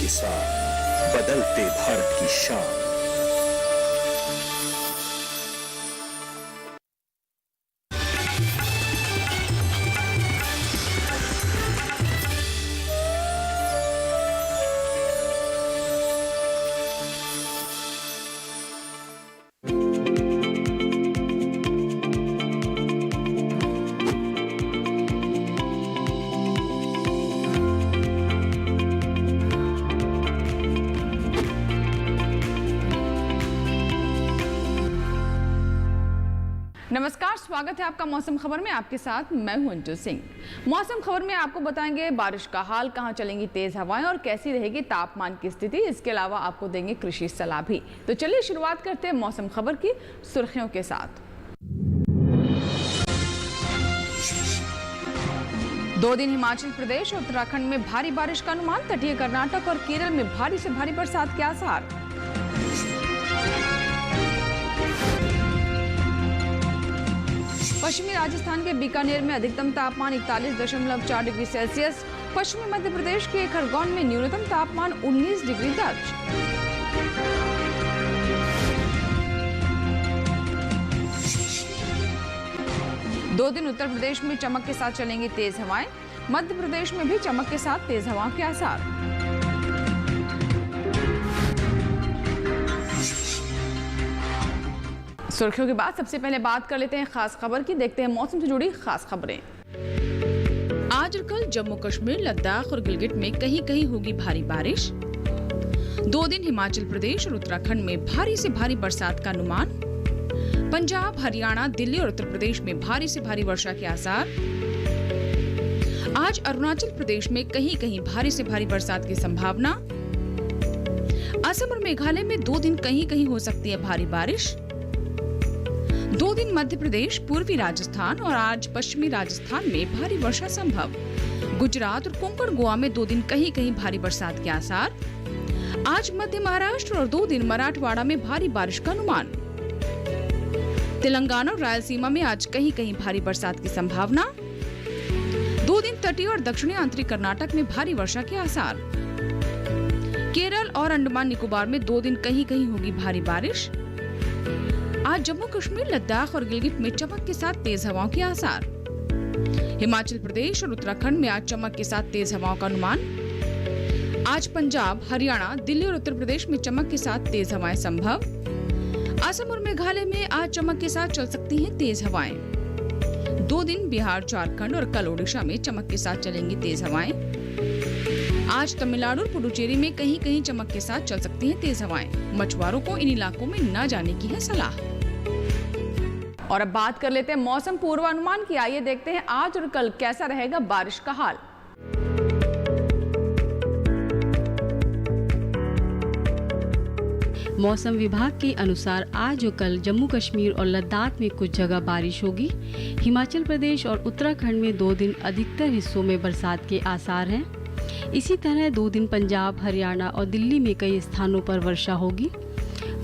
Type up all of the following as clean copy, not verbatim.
के साथ बदलते भारत की शान। नमस्कार, स्वागत है आपका मौसम खबर में। आपके साथ मैं हूं अंजू सिंह। मौसम खबर में आपको बताएंगे बारिश का हाल, कहां चलेंगी तेज हवाएं और कैसी रहेगी तापमान की स्थिति। इसके अलावा आपको देंगे कृषि सलाह भी। तो चलिए शुरुआत करते हैं मौसम खबर की सुर्खियों के साथ। 2 दिन हिमाचल प्रदेश और उत्तराखंड में भारी बारिश का अनुमान। तटीय कर्नाटक और केरल में भारी से भारी बरसात के आसार। पश्चिमी राजस्थान के बीकानेर में अधिकतम तापमान 41.4 डिग्री सेल्सियस। पश्चिमी मध्य प्रदेश के खरगोन में न्यूनतम तापमान 19 डिग्री दर्ज। दो दिन उत्तर प्रदेश में चमक के साथ चलेंगी तेज हवाएं। मध्य प्रदेश में भी चमक के साथ तेज हवाओं के आसार। सुर्खियों के बाद सबसे पहले बात कर लेते हैं खास खबर की। देखते हैं मौसम से जुड़ी खास खबरें। आज और कल जम्मू कश्मीर, लद्दाख और गिलगित में कहीं कहीं होगी भारी बारिश। 2 दिन हिमाचल प्रदेश और उत्तराखंड में भारी से भारी बरसात का अनुमान। पंजाब, हरियाणा, दिल्ली और उत्तर प्रदेश में भारी से भारी वर्षा के आसार। आज अरुणाचल प्रदेश में कहीं कहीं भारी से भारी बरसात की संभावना। असम और मेघालय में 2 दिन कहीं कहीं हो सकती है भारी बारिश। 2 दिन मध्य प्रदेश, पूर्वी राजस्थान और आज पश्चिमी राजस्थान में भारी वर्षा संभव। गुजरात और कोंकण गोवा में 2 दिन कहीं कहीं भारी बरसात के आसार। आज मध्य महाराष्ट्र और 2 दिन मराठवाड़ा में भारी बारिश का अनुमान। तेलंगाना और रायलसीमा में आज कहीं कहीं भारी बरसात की संभावना। 2 दिन तटीय और दक्षिणी आंतरिक कर्नाटक में भारी वर्षा के आसार। केरल और अंडमान निकोबार में 2 दिन कहीं कहीं होगी भारी बारिश। आज जम्मू कश्मीर, लद्दाख और गिलगित में चमक के साथ तेज हवाओं के आसार। हिमाचल प्रदेश और उत्तराखंड में आज चमक के साथ तेज हवाओं का अनुमान। आज पंजाब, हरियाणा, दिल्ली और उत्तर प्रदेश में चमक के साथ तेज हवाएं संभव। असम और मेघालय में आज चमक के साथ चल सकती हैं तेज हवाएं। 2 दिन बिहार, झारखंड और कल ओडिशा में चमक के साथ चलेंगी तेज हवाएं। आज तमिलनाडु और पुडुचेरी में कहीं कहीं चमक के साथ चल सकती हैं तेज हवाएं। मछुआरों को इन इलाकों में न जाने की है सलाह। और अब बात कर लेते हैं मौसम पूर्वानुमान की। आइए देखते हैं आज और कल कैसा रहेगा बारिश का हाल। मौसम विभाग के अनुसार आज और कल जम्मू कश्मीर और लद्दाख में कुछ जगह बारिश होगी। हिमाचल प्रदेश और उत्तराखंड में 2 दिन अधिकतर हिस्सों में बरसात के आसार हैं। इसी तरह 2 दिन पंजाब, हरियाणा और दिल्ली में कई स्थानों पर वर्षा होगी।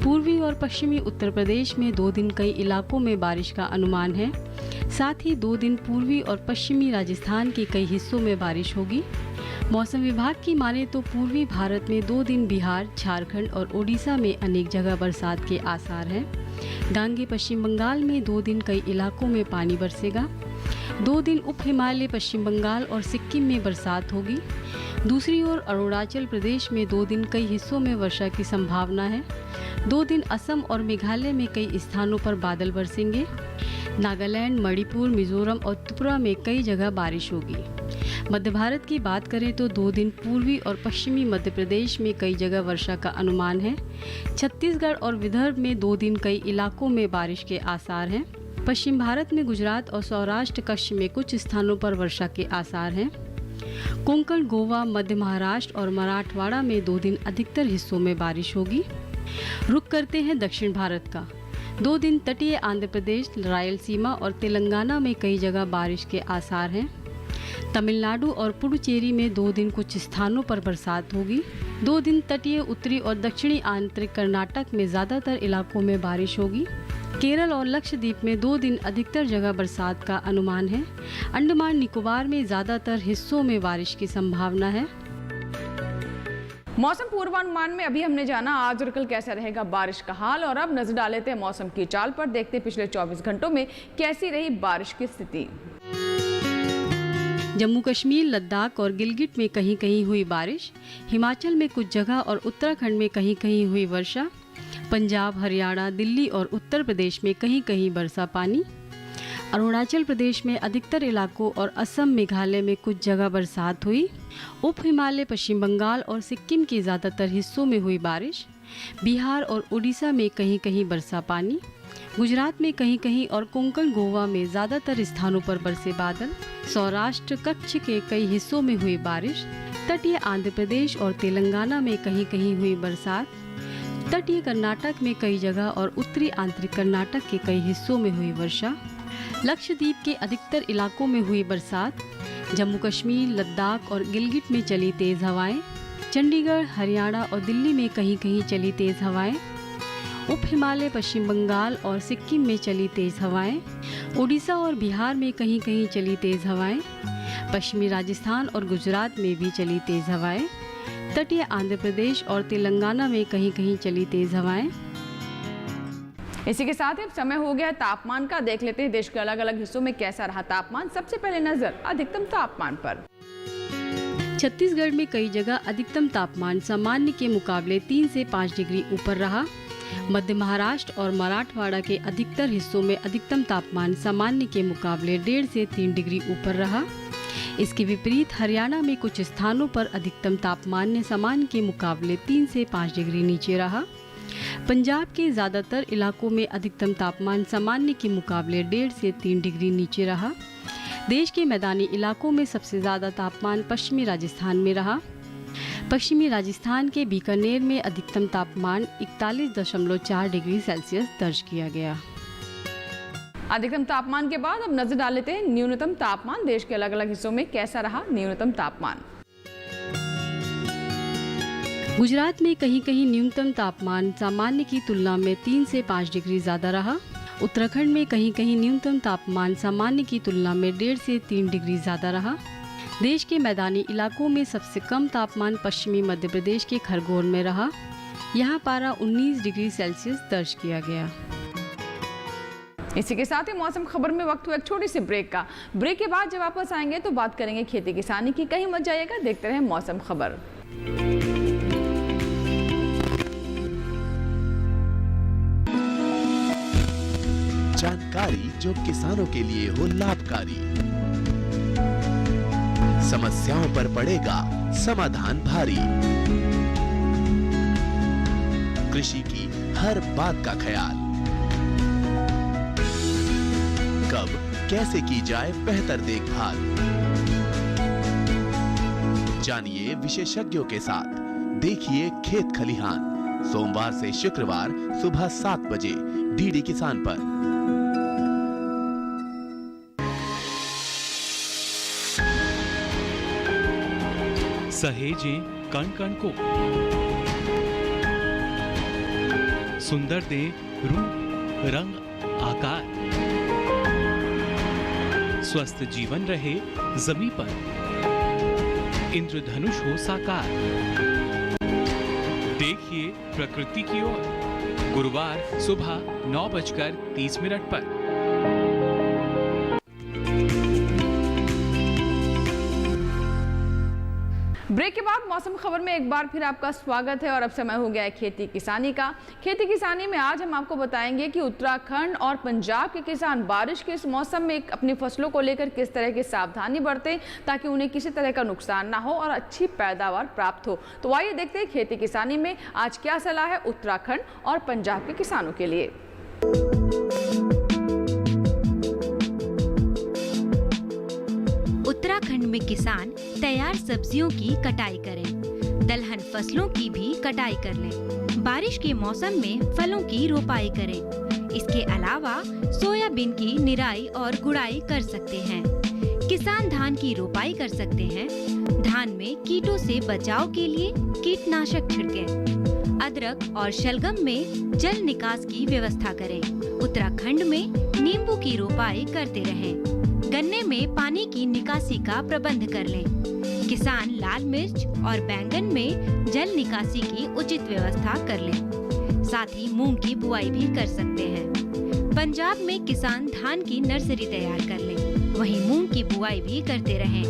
पूर्वी और पश्चिमी उत्तर प्रदेश में 2 दिन कई इलाकों में बारिश का अनुमान है। साथ ही 2 दिन पूर्वी और पश्चिमी राजस्थान के कई हिस्सों में बारिश होगी। मौसम विभाग की माने तो पूर्वी भारत में 2 दिन बिहार, झारखंड और ओडिशा में अनेक जगह बरसात के आसार हैं। गांगे पश्चिम बंगाल में 2 दिन कई इलाकों में पानी बरसेगा। 2 दिन उप हिमालय पश्चिम बंगाल और सिक्किम में बरसात होगी। दूसरी ओर अरुणाचल प्रदेश में 2 दिन कई हिस्सों में वर्षा की संभावना है। 2 दिन असम और मेघालय में कई स्थानों पर बादल बरसेंगे। नागालैंड, मणिपुर, मिजोरम और त्रिपुरा में कई जगह बारिश होगी। मध्य भारत की बात करें तो 2 दिन पूर्वी और पश्चिमी मध्य प्रदेश में कई जगह वर्षा का अनुमान है। छत्तीसगढ़ और विदर्भ में 2 दिन कई इलाकों में बारिश के आसार हैं। पश्चिम भारत में गुजरात और सौराष्ट्र कच्छ में कुछ स्थानों पर वर्षा के आसार हैं। कोंकण, गोवा, मध्य महाराष्ट्र और मराठवाड़ा में 2 दिन अधिकतर हिस्सों में बारिश होगी। रुक करते हैं दक्षिण भारत का। 2 दिन तटीय आंध्र प्रदेश, रायलसीमा और तेलंगाना में कई जगह बारिश के आसार हैं। तमिलनाडु और पुडुचेरी में 2 दिन कुछ स्थानों पर बरसात होगी। 2 दिन तटीय उत्तरी और दक्षिणी आंतरिक कर्नाटक में ज़्यादातर इलाकों में बारिश होगी। केरल और लक्षद्वीप में 2 दिन अधिकतर जगह बरसात का अनुमान है। अंडमान निकोबार में ज़्यादातर हिस्सों में बारिश की संभावना है। मौसम पूर्वानुमान में अभी हमने जाना आज और कल कैसा रहेगा बारिश का हाल, और अब नजर डाल लेते हैं मौसम की चाल पर। देखते पिछले 24 घंटों में कैसी रही बारिश की स्थिति। जम्मू कश्मीर, लद्दाख और गिलगिट में कहीं कहीं हुई बारिश, हिमाचल में कुछ जगह और उत्तराखंड में कहीं कहीं हुई वर्षा, पंजाब, हरियाणा, दिल्ली और उत्तर प्रदेश में कहीं कहीं बरसा पानी, अरुणाचल प्रदेश में अधिकतर इलाकों और असम, मेघालय में कुछ जगह बरसात हुई, उप हिमालय, पश्चिम बंगाल और सिक्किम के ज़्यादातर हिस्सों में हुई बारिश, बिहार और उड़ीसा में कहीं कहीं बरसा पानी, गुजरात में कहीं कहीं और कोंकण, गोवा में ज़्यादातर स्थानों पर बरसे बादल, सौराष्ट्र, कच्छ के कई हिस्सों में हुई बारिश, तटीय आंध्र प्रदेश और तेलंगाना में कहीं कहीं हुई बरसात, तटीय कर्नाटक में कई जगह और उत्तरी आंतरिक कर्नाटक के कई हिस्सों में हुई वर्षा, लक्षद्वीप के अधिकतर इलाकों में हुई बरसात, जम्मू कश्मीर, लद्दाख और गिलगिट में चली तेज हवाएं, चंडीगढ़, हरियाणा और दिल्ली में कहीं कहीं चली तेज हवाएं, उप हिमालय, पश्चिम बंगाल और सिक्किम में चली तेज हवाएं, उड़ीसा और बिहार में कहीं कहीं चली तेज हवाएं, पश्चिमी राजस्थान और गुजरात में भी चली तेज हवाएं, तटीय आंध्र प्रदेश और तेलंगाना में कहीं कहीं चली तेज हवाएं। इसी के साथ ही अब समय हो गया तापमान का। देख लेते हैं देश के अलग अलग हिस्सों में कैसा रहा तापमान। सबसे पहले नजर अधिकतम तापमान पर। छत्तीसगढ़ में कई जगह अधिकतम तापमान सामान्य के मुकाबले 3 से 5 डिग्री ऊपर रहा। मध्य महाराष्ट्र और मराठवाड़ा के अधिकतर हिस्सों में अधिकतम तापमान सामान्य के मुकाबले 1.5 से 3 डिग्री ऊपर रहा। इसके विपरीत हरियाणा में कुछ स्थानों पर अधिकतम तापमान सामान्य के मुकाबले 3 से 5 डिग्री नीचे रहा। पंजाब के ज़्यादातर इलाकों में अधिकतम तापमान सामान्य के मुकाबले 1.5 से 3 डिग्री नीचे रहा। देश के मैदानी इलाकों में सबसे ज़्यादा तापमान पश्चिमी राजस्थान में रहा। पश्चिमी राजस्थान के बीकानेर में अधिकतम तापमान 41.4 डिग्री सेल्सियस दर्ज किया गया। अधिकतम तापमान के बाद अब नजर डाल लेते हैं न्यूनतम तापमान। देश के अलग अलग हिस्सों में कैसा रहा न्यूनतम तापमान। गुजरात में कहीं कहीं न्यूनतम तापमान सामान्य की तुलना में 3 से 5 डिग्री ज़्यादा रहा। उत्तराखंड में कहीं कहीं न्यूनतम तापमान सामान्य की तुलना में 1.5 से 3 डिग्री ज़्यादा रहा। देश के मैदानी इलाकों में सबसे कम तापमान पश्चिमी मध्य प्रदेश के खरगोन में रहा। यहाँ पारा 19 डिग्री सेल्सियस दर्ज किया गया। इसी के साथ ही मौसम खबर में वक्त हुआ एक छोटी सी ब्रेक का। ब्रेक के बाद जब वापस आएंगे तो बात करेंगे खेती किसानी की। कहीं मत जाइएगा, देखते रहे मौसम खबर। जानकारी जो किसानों के लिए हो लाभकारी, समस्याओं पर पड़ेगा समाधान भारी, कृषि की हर बात का ख्याल, कब कैसे की जाए बेहतर देखभाल, जानिए विशेषज्ञों के साथ, देखिए खेत खलिहान, सोमवार से शुक्रवार सुबह 7 बजे डीडी किसान पर। सहेजें कण कण को, सुंदर दे रूप रंग आकार, स्वस्थ जीवन रहे जमीन पर, इंद्रधनुष हो साकार। देखिए प्रकृति की ओर, गुरुवार सुबह 9:30 पर। ब्रेक के बाद मौसम खबर में एक बार फिर आपका स्वागत है और अब समय हो गया है खेती किसानी का। खेती किसानी में आज हम आपको बताएंगे कि उत्तराखंड और पंजाब के किसान बारिश के इस मौसम में अपनी फसलों को लेकर किस तरह की सावधानी बरतें ताकि उन्हें किसी तरह का नुकसान ना हो और अच्छी पैदावार प्राप्त हो। तो आइए देखते हैं खेती किसानी में आज क्या सलाह है उत्तराखंड और पंजाब के किसानों के लिए। उत्तराखंड में किसान तैयार सब्जियों की कटाई करें, दलहन फसलों की भी कटाई कर लें। बारिश के मौसम में फलों की रोपाई करें। इसके अलावा सोयाबीन की निराई और गुड़ाई कर सकते हैं। किसान धान की रोपाई कर सकते हैं। धान में कीटों से बचाव के लिए कीटनाशक छिड़कें। अदरक और शलगम में जल निकास की व्यवस्था करें। उत्तराखंड में नींबू की रोपाई करते रहें। गन्ने में पानी की निकासी का प्रबंध कर लें। किसान लाल मिर्च और बैंगन में जल निकासी की उचित व्यवस्था कर लें। साथ ही मूंग की बुआई भी कर सकते हैं। पंजाब में किसान धान की नर्सरी तैयार कर लें, वहीं मूंग की बुआई भी करते रहें।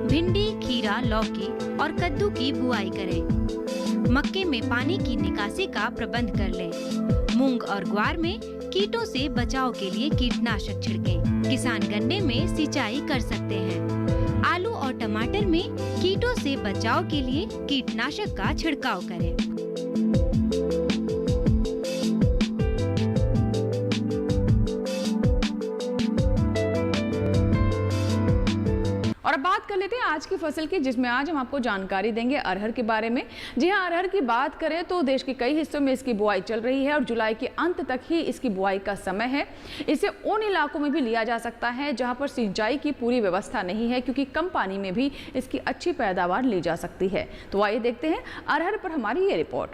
भिंडी, खीरा, लौकी और कद्दू की बुआई करें। मक्के में पानी की निकासी का प्रबंध कर लें। मूंग और ग्वार में कीटों से बचाव के लिए कीटनाशक छिड़कें। किसान गन्ने में सिंचाई कर सकते हैं। आलू और टमाटर में कीटों से बचाव के लिए कीटनाशक का छिड़काव करें। और अब बात कर लेते हैं आज की फसल की, जिसमें आज हम आपको जानकारी देंगे अरहर के बारे में। जी हाँ, अरहर की बात करें तो देश के कई हिस्सों में इसकी बुआई चल रही है और जुलाई के अंत तक ही इसकी बुआई का समय है। इसे उन इलाकों में भी लिया जा सकता है जहां पर सिंचाई की पूरी व्यवस्था नहीं है, क्योंकि कम पानी में भी इसकी अच्छी पैदावार ली जा सकती है। तो आइए देखते हैं अरहर पर हमारी ये रिपोर्ट।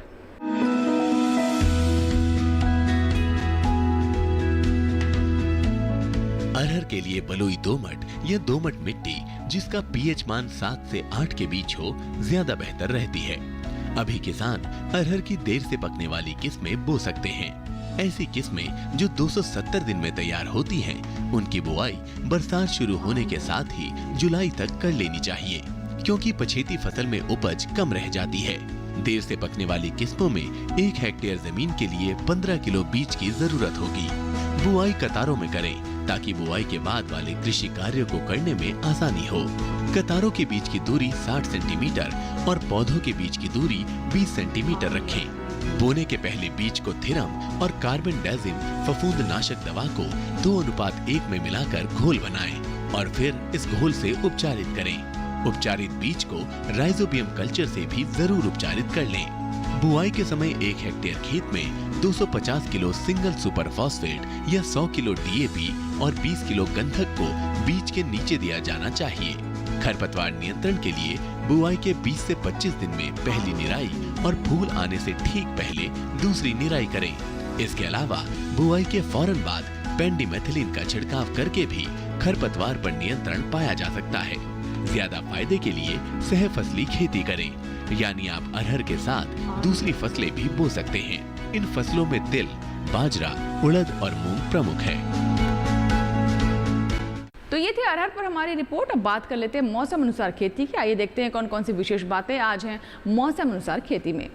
अरहर के लिए बलुई दोमट या दोमट मिट्टी जिसका पीएच मान 7 से 8 के बीच हो ज्यादा बेहतर रहती है। अभी किसान अरहर की देर से पकने वाली किस्में बो सकते हैं। ऐसी किस्में जो 270 दिन में तैयार होती हैं, उनकी बुआई बरसात शुरू होने के साथ ही जुलाई तक कर लेनी चाहिए, क्योंकि पछेती फसल में उपज कम रह जाती है। देर से पकने वाली किस्मों में 1 हेक्टेयर जमीन के लिए 15 किलो बीज की जरूरत होगी। बुआई कतारों में करें ताकि बुआई के बाद वाले कृषि कार्यों को करने में आसानी हो। कतारों के बीच की दूरी 60 सेंटीमीटर और पौधों के बीच की दूरी 20 सेंटीमीटर रखें। बोने के पहले बीज को थिरम और कार्बेंडाजिम फफूंदनाशक दवा को 2:1 में मिलाकर घोल बनाएं और फिर इस घोल से उपचारित करें। उपचारित बीज को राइजोबियम कल्चर से भी जरूर उपचारित कर लें। बुआई के समय 1 हेक्टेयर खेत में 250 किलो सिंगल सुपर फॉस्फेट या 100 किलो डीएपी और 20 किलो गंधक को बीज के नीचे दिया जाना चाहिए। खरपतवार नियंत्रण के लिए बुआई के 20 से 25 दिन में पहली निराई और फूल आने से ठीक पहले दूसरी निराई करें। इसके अलावा बुआई के फौरन बाद पेंडिमेथिलिन का छिड़काव करके भी खरपतवार पर नियंत्रण पाया जा सकता है। ज्यादा फायदे के लिए सह फसली खेती करें, यानी आप अरहर के साथ दूसरी फसलें भी बो सकते हैं। इन फसलों में तिल, बाजरा, उड़द और मूंग प्रमुख है। तो ये थी अरहर पर हमारी रिपोर्ट। अब बात कर लेते हैं मौसम अनुसार खेती की। आइए देखते हैं कौन कौन सी विशेष बातें आज हैं मौसम अनुसार खेती में।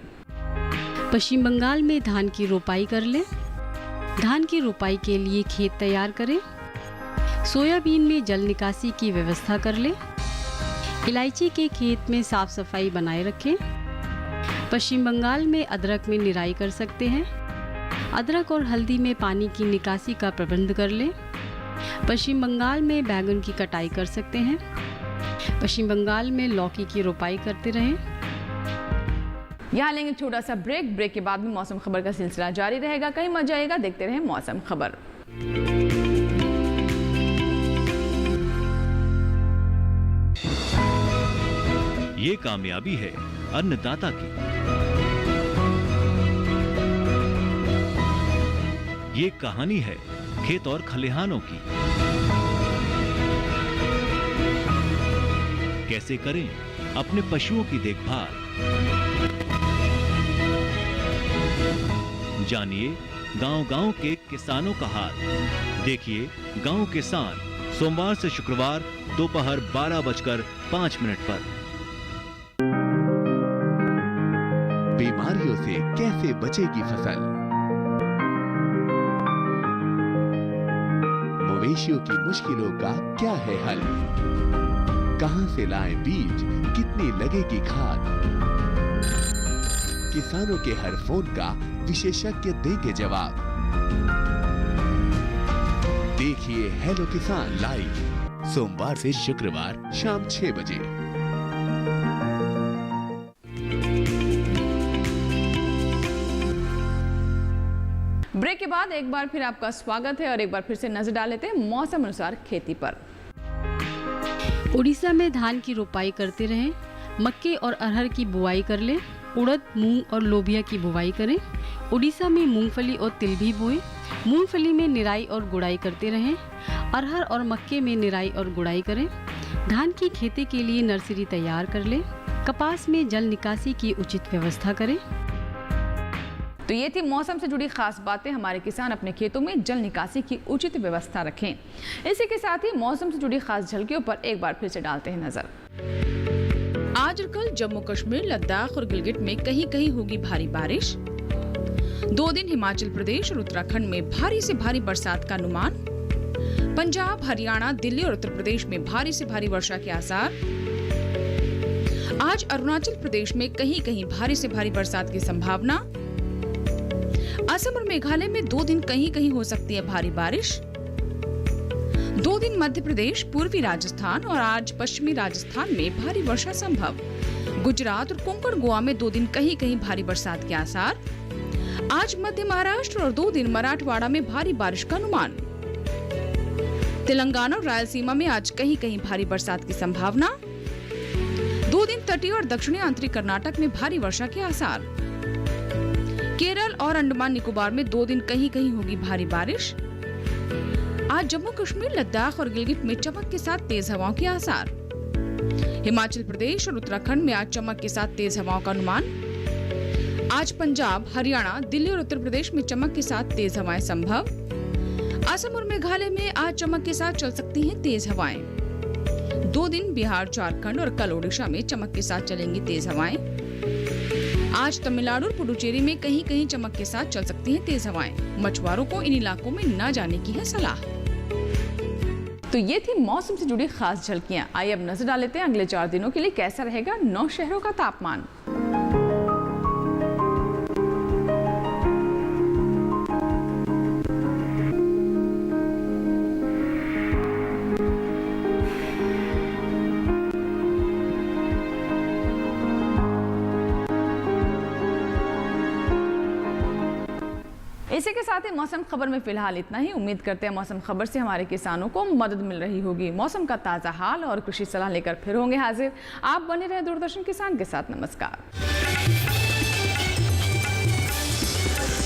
पश्चिम बंगाल में धान की रोपाई कर लें। धान की रोपाई के लिए खेत तैयार करें। सोयाबीन में जल निकासी की व्यवस्था कर लें। इलायची के खेत में साफ सफाई बनाए रखें। पश्चिम बंगाल में अदरक में निराई कर सकते हैं। अदरक और हल्दी में पानी की निकासी का प्रबंध कर लें। पश्चिम बंगाल में बैंगन की कटाई कर सकते हैं। पश्चिम बंगाल में लौकी की रोपाई करते रहें। यहाँ लेंगे छोटा सा ब्रेक। ब्रेक के बाद भी मौसम खबर का सिलसिला जारी रहेगा। कहीं मत जाइएगा, देखते रहें मौसम खबर। ये कामयाबी है अन्नदाता की। ये कहानी है खेत और खलिहानों की। कैसे करें अपने पशुओं की देखभाल, जानिए गांव-गांव के किसानों का हाल। देखिए गांव किसान सोमवार से शुक्रवार दोपहर 12:05 पर। बीमारियों से कैसे बचेगी फसल? मवेशियों की मुश्किलों का क्या है हल? कहां से लाएं बीज, कितनी लगेगी खाद? किसानों के हर फोन का विशेषज्ञ देंगे जवाब। देखिए हेलो किसान लाइव सोमवार से शुक्रवार शाम 6 बजे। ब्रेक के बाद एक बार फिर आपका स्वागत है और एक बार फिर से नजर डाल लेते हैं मौसम अनुसार खेती पर। उड़ीसा में धान की रोपाई करते रहें। मक्के और अरहर की बुआई कर लें। उड़द, मूंग और लोबिया की बुवाई करें। उड़ीसा में मूंगफली और तिल भी बोएं। मूंगफली में निराई और गुड़ाई करते रहें। अरहर और मक्के में निराई और गुड़ाई करें। धान की खेती के लिए नर्सरी तैयार कर लें। कपास में जल निकासी की उचित व्यवस्था करें। तो ये थी मौसम से जुड़ी खास बातें। हमारे किसान अपने खेतों में जल निकासी की उचित व्यवस्था रखें। इसी के साथ ही मौसम से जुड़ी खास झलकियों पर एक बार फिर से डालते हैं नजर। आज और कल जम्मू कश्मीर, लद्दाख और गिलगित में कहीं कहीं होगी भारी बारिश। 2 दिन हिमाचल प्रदेश और उत्तराखंड में भारी से भारी बरसात का अनुमान। पंजाब, हरियाणा, दिल्ली और उत्तर प्रदेश में भारी से भारी वर्षा के आसार। आज अरुणाचल प्रदेश में कहीं कहीं भारी से भारी बरसात की संभावना। असम और मेघालय में 2 दिन कहीं कहीं हो सकती है भारी बारिश। 2 दिन मध्य प्रदेश, पूर्वी राजस्थान और आज पश्चिमी राजस्थान में भारी वर्षा संभव। गुजरात और कोंकण गोवा में 2 दिन कहीं कहीं भारी बरसात के आसार। आज मध्य महाराष्ट्र और 2 दिन मराठवाड़ा में भारी बारिश का अनुमान। तेलंगाना और रायलसीमा में आज कहीं कहीं भारी बरसात की संभावना। 2 दिन तटीय और दक्षिणी आंतरिक कर्नाटक में भारी वर्षा के आसार। केरल और अंडमान निकोबार में 2 दिन कहीं कहीं होगी भारी बारिश। आज जम्मू कश्मीर, लद्दाख और गिलगित में चमक के साथ तेज हवाओं के आसार। हिमाचल प्रदेश और उत्तराखंड में आज चमक के साथ तेज हवाओं का अनुमान। आज पंजाब, हरियाणा, दिल्ली और उत्तर प्रदेश में चमक के साथ तेज हवाएं संभव। असम और मेघालय में आज चमक के साथ चल सकती हैं तेज हवाएं। 2 दिन बिहार, झारखंड और कल ओडिशा में चमक के साथ चलेंगी तेज हवाएं। आज तमिलनाडु और पुडुचेरी में कहीं कहीं चमक के साथ चल सकती हैं तेज हवाएं। मछुआरों को इन इलाकों में न जाने की है सलाह। तो ये थी मौसम से जुड़ी खास झलकियां। आइए अब नजर डाल लेते हैं अगले 4 दिनों के लिए कैसा रहेगा 9 शहरों का तापमान। इसी के साथ ही मौसम खबर में फिलहाल इतना ही। उम्मीद करते हैं मौसम खबर से हमारे किसानों को मदद मिल रही होगी। मौसम का ताज़ा हाल और कृषि सलाह लेकर फिर होंगे हाजिर। आप बने रहे दूरदर्शन किसान के साथ। नमस्कार।